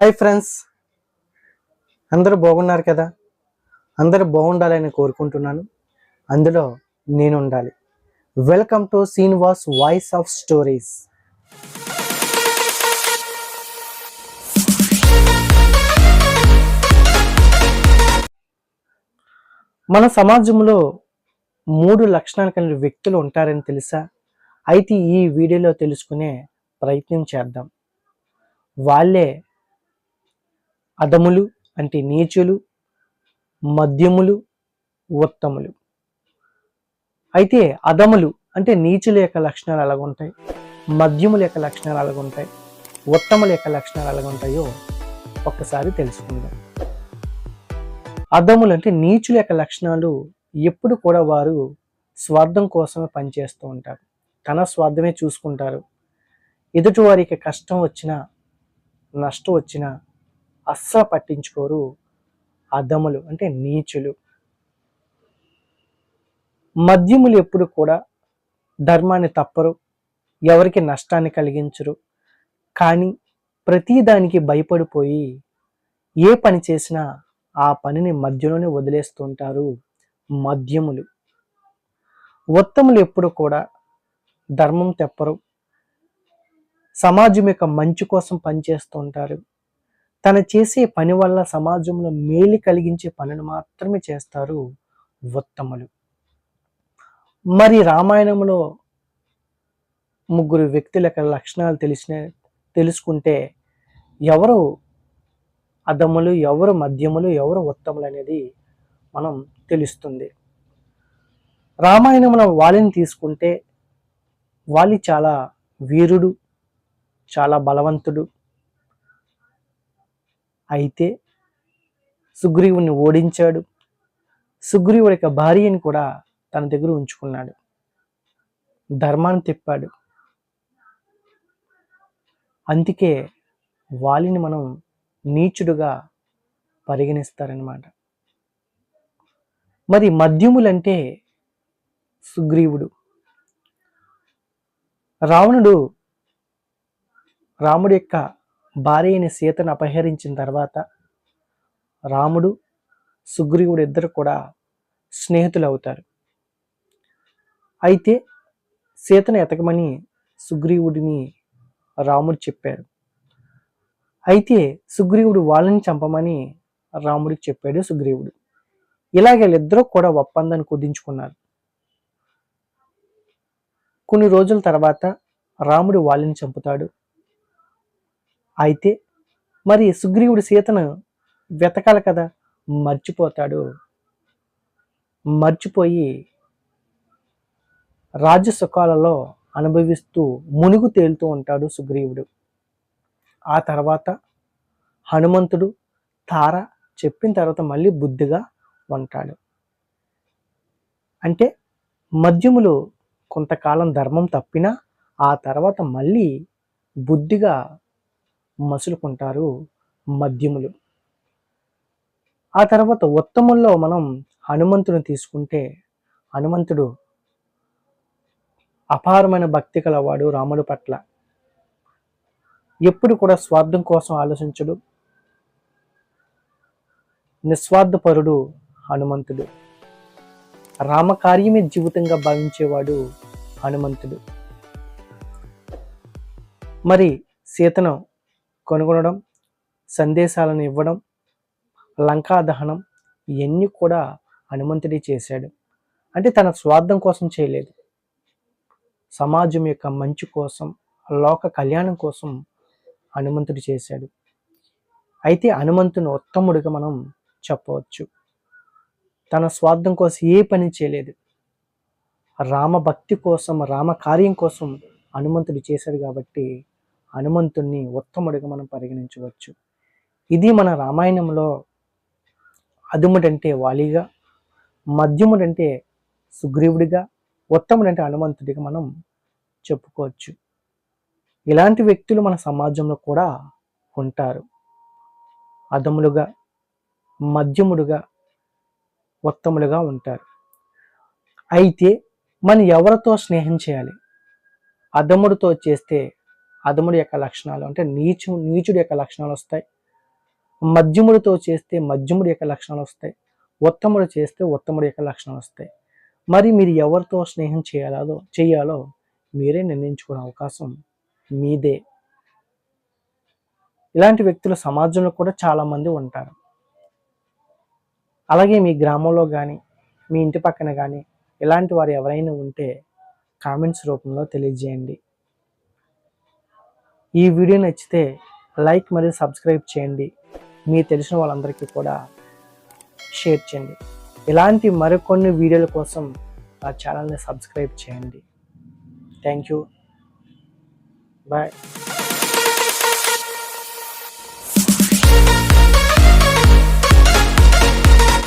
Hi friends, అందరూ బాగున్నారు కదా? అందరూ బాగుండాలని కోరుకుంటున్నాను. అందులో నేను ఉండాలి. Welcome to Srinivas voice of stories. మన సమాజంలో 3 లక్షణాలు కలిగిన వ్యక్తులు ఉంటారని తెలుసా? అయితే ఈ వీడియోలో తెలుసుకునే ప్రయత్నం చేద్దాం. వాళ్ళే అధములు అంటే నీచులు, మధ్యములు, ఉత్తములు. అయితే అధములు అంటే నీచుల యొక్క లక్షణాలు ఎలాగుంటాయి, మధ్యముల యొక్క లక్షణాలు ఎలాగుంటాయి, ఉత్తముల యొక్క లక్షణాలు ఎలాగుంటాయో ఒక్కసారి తెలుసుకుందాం. అధములు అంటే నీచుల యొక్క లక్షణాలు ఎప్పుడు కూడా వారు స్వార్థం కోసమే పనిచేస్తూ ఉంటారు. తన స్వార్థమే చూసుకుంటారు. ఎదుటి వారికి కష్టం వచ్చినా నష్టం వచ్చినా అస్సలు పట్టించుకోరు. అధములు అంటే నీచులు. మధ్యములు ఎప్పుడు కూడా ధర్మాన్ని తప్పరు, ఎవరికి నష్టాన్ని కలిగించరు. కానీ ప్రతిదానికి భయపడిపోయి ఏ పని చేసినా ఆ పనిని మధ్యలోనే వదిలేస్తుంటారు మధ్యములు. ఉత్తములు ఎప్పుడు కూడా ధర్మం తెప్పరు, సమాజం యొక్క మంచి కోసం పనిచేస్తూ ఉంటారు. తన చేసే పని వల్ల సమాజంలో మేలు కలిగించే పనిని మాత్రమే చేస్తారు ఉత్తములు. మరి రామాయణంలో ముగ్గురు వ్యక్తుల యొక్క లక్షణాలు తెలుసుకుంటే ఎవరు అధములు, ఎవరు మధ్యములు, ఎవరు ఉత్తములు అనేది మనం తెలుస్తుంది. రామాయణంలో వాలిని తీసుకుంటే వాలి చాలా వీరుడు, చాలా బలవంతుడు. అయితే సుగ్రీవుని ఓడించాడు. సుగ్రీవుడి యొక్క భార్యని కూడా తన దగ్గర ఉంచుకున్నాడు. ధర్మాన్ని తిప్పాడు. అందుకే వాలిని మనం నీచుడుగా పరిగణిస్తారనమాట. మరి మధ్యములంటే సుగ్రీవుడు. రాముడి యొక్క భార్య అయిన సీతను అపహరించిన తర్వాత రాముడు, సుగ్రీవుడు ఇద్దరు కూడా స్నేహితులు అవుతారు. అయితే సీతను ఎతకమని సుగ్రీవుడిని రాముడు చెప్పాడు. అయితే సుగ్రీవుడు వాళ్ళని చంపమని రాముడికి చెప్పాడు సుగ్రీవుడు. ఇలాగే వీళ్ళిద్దరూ కూడా ఒప్పందాన్ని కుదించుకున్నారు. కొన్ని రోజుల తర్వాత రాముడు వాళ్ళని చంపుతాడు. అయితే మరి సుగ్రీవుడు సీతను వెతకాలి కదా, మర్చిపోతాడు. మర్చిపోయి రాజ్య సుఖాలలో అనుభవిస్తూ మునుగు తేలుతూ ఉంటాడు సుగ్రీవుడు. ఆ తర్వాత హనుమంతుడు, తార చెప్పిన తర్వాత మళ్ళీ బుద్ధిగా ఉంటాడు. అంటే మధ్యములు కొంతకాలం ధర్మం తప్పినా ఆ తర్వాత మళ్ళీ బుద్ధిగా మసులుకుంటారు మధ్యములు. ఆ తర్వాత ఉత్తముల్లో మనం హనుమంతుని తీసుకుంటే హనుమంతుడు అపారమైన భక్తి కలవాడు. రాముడి పట్ల ఎప్పుడు కూడా స్వార్థం కోసం ఆలోచించడు. నిస్వార్థపరుడు హనుమంతుడు. రామకార్యమే జీవితంగా భావించేవాడు హనుమంతుడు. మరి సీతను కనుగొనడం, సందేశాలను ఇవ్వడం, లంకా దహనం ఇవన్నీ కూడా హనుమంతుడే చేశాడు. అంటే తన స్వార్థం కోసం చేయలేదు, సమాజం యొక్క మంచి కోసం, లోక కళ్యాణం కోసం హనుమంతుడు చేశాడు. అయితే హనుమంతుని ఉత్తముడిగా మనం చెప్పవచ్చు. తన స్వార్థం కోసం ఏ పని చేయలేదు. రామ భక్తి కోసం, రామ కార్యం కోసం హనుమంతుడు చేశాడు కాబట్టి హనుమంతుణ్ణి ఉత్తముడిగా మనం పరిగణించవచ్చు. ఇది మన రామాయణంలో అధముడంటే వాలిగా, మధ్యముడంటే సుగ్రీవుడిగా, ఉత్తముడంటే హనుమంతుడిగా మనం చెప్పుకోవచ్చు. ఇలాంటి వ్యక్తులు మన సమాజంలో కూడా ఉంటారు. అధములుగా, మధ్యముడుగా, ఉత్తములుగా ఉంటారు. అయితే మనం ఎవరితో స్నేహం చేయాలి? అధముడితో చేస్తే అధముడి యొక్క లక్షణాలు అంటే నీచుడి యొక్క లక్షణాలు వస్తాయి. మధ్యముడితో చేస్తే మధ్యముడి యొక్క లక్షణాలు వస్తాయి, ఉత్తముడు చేస్తే ఉత్తముడి యొక్క లక్షణాలు వస్తాయి. మరి మీరు ఎవరితో స్నేహం చేయాలో మీరే నిర్ణయించుకునే అవకాశం మీదే. ఇలాంటి వ్యక్తులు సమాజంలో కూడా చాలామంది ఉంటారు. అలాగే మీ గ్రామంలో కానీ మీ ఇంటి పక్కన కానీ ఇలాంటి వారు ఎవరైనా ఉంటే కామెంట్స్ రూపంలో తెలియజేయండి. ఈ వీడియో నచ్చితే లైక్ మరియు సబ్స్క్రైబ్ చేయండి. మీ తెలిసిన వాళ్ళందరికీ కూడా షేర్ చేయండి. ఇలాంటి మరికొన్ని వీడియోల కోసం నా ఛానల్ని సబ్స్క్రైబ్ చేయండి. Thank you. బాయ్.